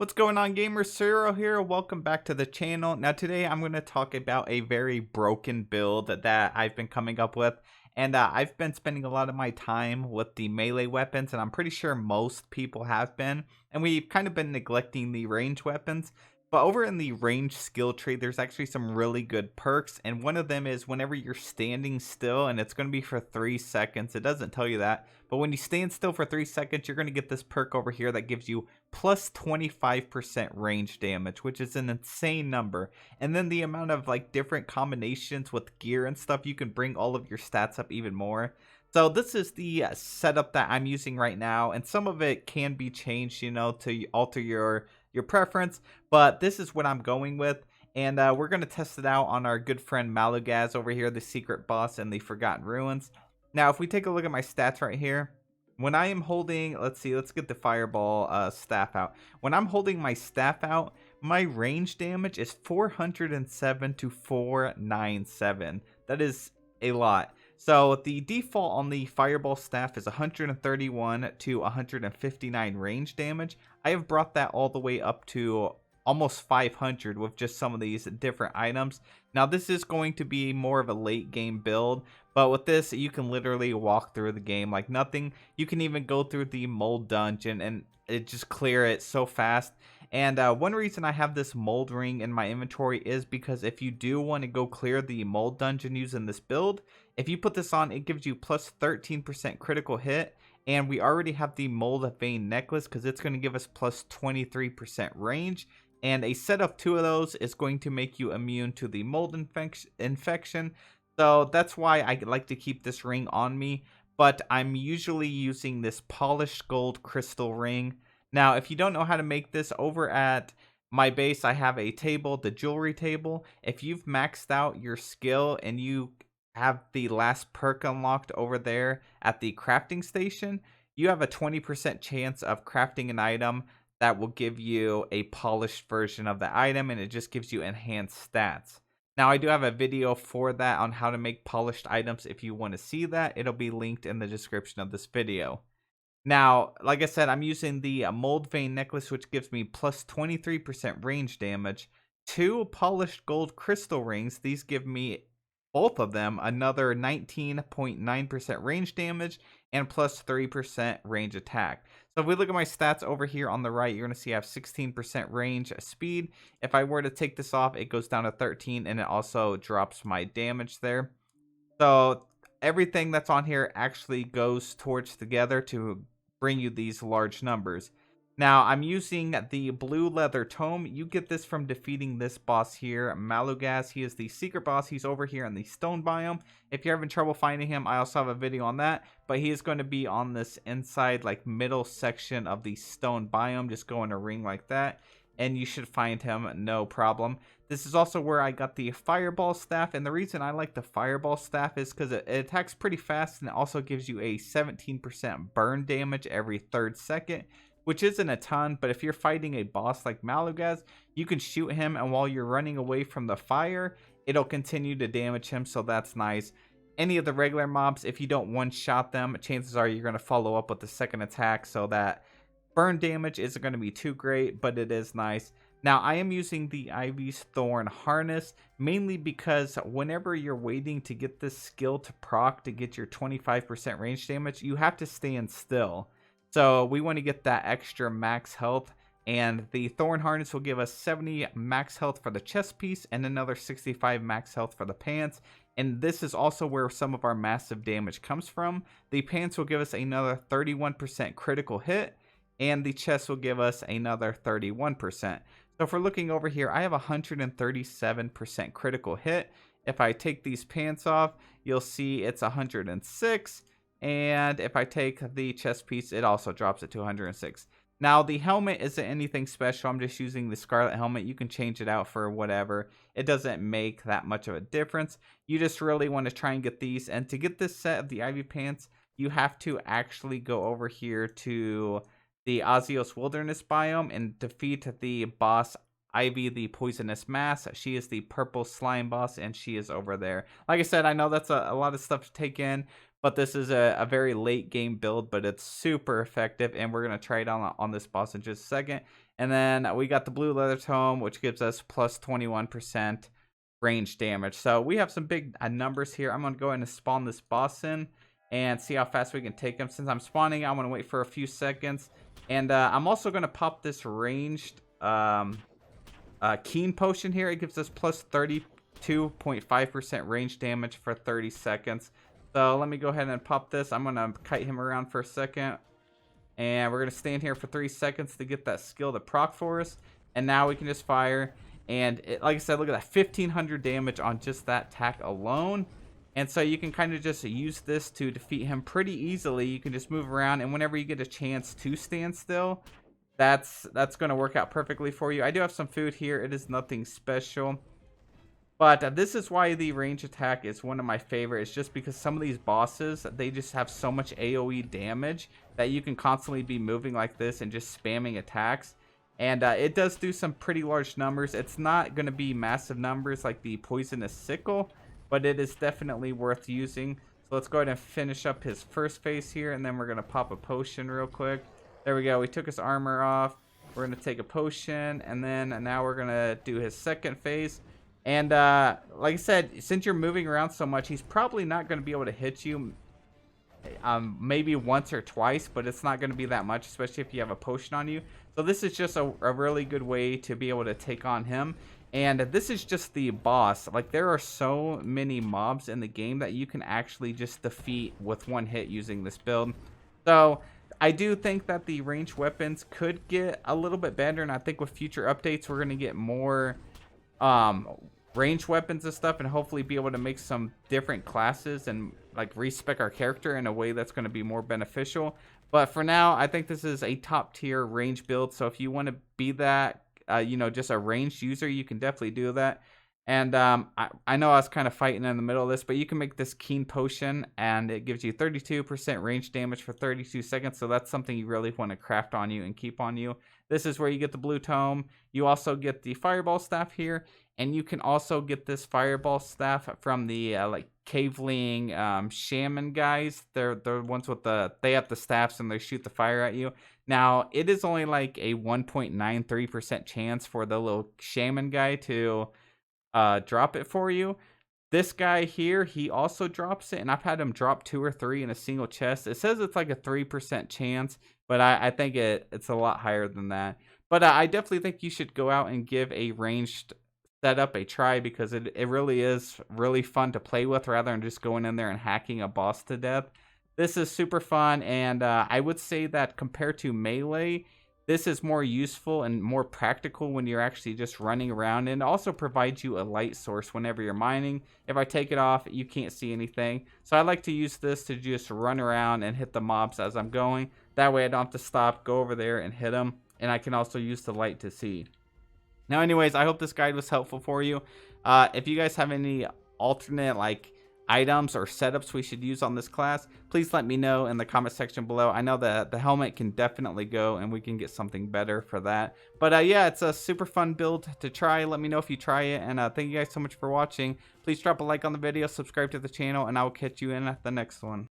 What's going on, gamers? Cyril here. Welcome back to the channel. Now today I'm going to talk about a very broken build that I've been coming up with. And I've been spending a lot of my time with the melee weapons, and I'm pretty sure most people have been. And we've kind of been neglecting the range weapons. But over in the range skill tree, there's actually some really good perks. And one of them is whenever you're standing still, and it's going to be for 3 seconds. It doesn't tell you that. But when you stand still for 3 seconds, you're going to get this perk over here that gives you plus 25% range damage, which is an insane number. And then the amount of like different combinations with gear and stuff, you can bring all of your stats up even more. So this is the setup that I'm using right now, and some of it can be changed, to alter your preference, but this is what I'm going with. And we're going to test it out on our good friend Malugaz over here, the secret boss in the Forgotten Ruins. Now, if we take a look at my stats right here, when I am holding, let's get the fireball staff out. When I'm holding my staff out, my range damage is 407 to 497. That is a lot. So the default on the fireball staff is 131 to 159 range damage. I have brought that all the way up to almost 500 with just some of these different items. Now this is going to be more of a late game build, but with this you can literally walk through the game like nothing. You can even go through the mold dungeon and it just clear it so fast. And one reason I have this mold ring in my inventory is because if you do want to go clear the mold dungeon using this build, if you put this on, it gives you plus 13% critical hit. And we already have the mold vein necklace because it's going to give us plus 23% range. And a set of 2 of those is going to make you immune to the mold infection. So that's why I like to keep this ring on me. But I'm usually using this polished gold crystal ring. Now, if you don't know how to make this, over at my base, I have a table, the jewelry table. If you've maxed out your skill and you have the last perk unlocked over there at the crafting station, you have a 20% chance of crafting an item that will give you a polished version of the item, and it just gives you enhanced stats. Now, I do have a video for that on how to make polished items. If you want to see that, it'll be linked in the description of this video. Now, like I said, I'm using the mold vein necklace, which gives me plus 23% range damage. 2 polished gold crystal rings. These give me, both of them, another 19.9% range damage and plus 3% range attack. So if we look at my stats over here on the right, you're going to see I have 16% range speed. If I were to take this off, it goes down to 13, and it also drops my damage there. So everything that's on here actually goes towards together to bring you these large numbers. Now, I'm using the blue leather tome. You get this from defeating this boss here, Malugaz. He is the secret boss. He's over here in the stone biome. If you're having trouble finding him, I also have a video on that. But he is going to be on this inside, like, middle section of the stone biome. Just go in a ring like that, and you should find him, no problem. This is also where I got the fireball staff, and the reason I like the fireball staff is because it attacks pretty fast, and it also gives you a 17% burn damage every 3rd second, which isn't a ton. But if you're fighting a boss like Malugaz, you can shoot him, and while you're running away from the fire, it'll continue to damage him, so that's nice. Any of the regular mobs, if you don't one-shot them, chances are you're going to follow up with the second attack, so that burn damage isn't going to be too great, but it is nice. Now, I am using the Ivy's Thorn Harness, mainly because whenever you're waiting to get this skill to proc to get your 25% range damage, you have to stand still. So we want to get that extra max health, and the Thorn Harness will give us 70 max health for the chest piece and another 65 max health for the pants. And this is also where some of our massive damage comes from. The pants will give us another 31% critical hit, and the chest will give us another 31%. So if we're looking over here, I have 137% critical hit. If I take these pants off, you'll see it's 106. And if I take the chest piece, it also drops it to 106. Now, the helmet isn't anything special. I'm just using the Scarlet helmet. You can change it out for whatever. It doesn't make that much of a difference. You just really want to try and get these. And to get this set of the Ivy pants, you have to actually go over here to the Ozios Wilderness biome and defeat the boss Ivy, the poisonous mass. She is the purple slime boss, and she is over there. Like I said, I know that's a lot of stuff to take in, but this is a very late game build, but it's super effective, and we're going to try it on this boss in just a second. And then we got the blue leather tome, which gives us plus 21% range damage. So we have some big numbers here. I'm going to go ahead and spawn this boss in and see how fast we can take him. Since I'm spawning, I'm going to wait for a few seconds. And I'm also going to pop this ranged keen potion here. It gives us plus 32.5% range damage for 30 seconds. So let me go ahead and pop this. I'm going to kite him around for a second. And we're going to stand here for 3 seconds to get that skill to proc for us. And now we can just fire. And like I said, look at that, 1,500 damage on just that attack alone. And so you can kind of just use this to defeat him pretty easily. You can just move around, and whenever you get a chance to stand still, that's going to work out perfectly for you. I do have some food here. It is nothing special. But this is why the range attack is one of my favorites, just because some of these bosses, they just have so much AoE damage that you can constantly be moving like this and just spamming attacks. And it does do some pretty large numbers. It's not going to be massive numbers like the poisonous sickle, but it is definitely worth using. So let's go ahead and finish up his first phase here, and then we're going to pop a potion real quick. There we go. We took his armor off. We're going to take a potion, and then now we're going to do his second phase. And like I said, since you're moving around so much, he's probably not going to be able to hit you maybe once or twice, but it's not going to be that much, especially if you have a potion on you. So this is just a really good way to be able to take on him. And this is just the boss. Like, there are so many mobs in the game that you can actually just defeat with one hit using this build. So I do think that the ranged weapons could get a little bit better, and I think with future updates we're going to get more ranged weapons and stuff, and hopefully be able to make some different classes and like respec our character in a way that's going to be more beneficial. But for now, I think this is a top tier range build. So if you want to be that you know, just a ranged user, you can definitely do that. And I know I was kind of fighting in the middle of this, but you can make this keen potion, and it gives you 32% range damage for 32 seconds. So that's something you really want to craft on you and keep on you. This is where you get the blue tome. You also get the fireball staff here, and you can also get this fireball staff from the like caveling shaman guys. They're the ones with they have the staffs and they shoot the fire at you. Now it is only like a 1.93% chance for the little shaman guy to drop it for you. This guy here, he also drops it, and I've had him drop 2 or 3 in a single chest. It says it's like a 3% chance, but I think it's a lot higher than that. But I definitely think you should go out and give a ranged setup a try, because it really is really fun to play with rather than just going in there and hacking a boss to death. This is super fun, and I would say that compared to melee, this is more useful and more practical when you're actually just running around, and also provides you a light source whenever you're mining. If I take it off, you can't see anything. So I like to use this to just run around and hit the mobs as I'm going. That way I don't have to stop, go over there and hit them, and I can also use the light to see. Now anyways, I hope this guide was helpful for you. If you guys have any alternate like items or setups we should use on this class, please let me know in the comment section below. I know that the helmet can definitely go, and we can get something better for that. But yeah, it's a super fun build to try. Let me know if you try it, and thank you guys so much for watching. Please drop a like on the video, subscribe to the channel, and I will catch you in the next one.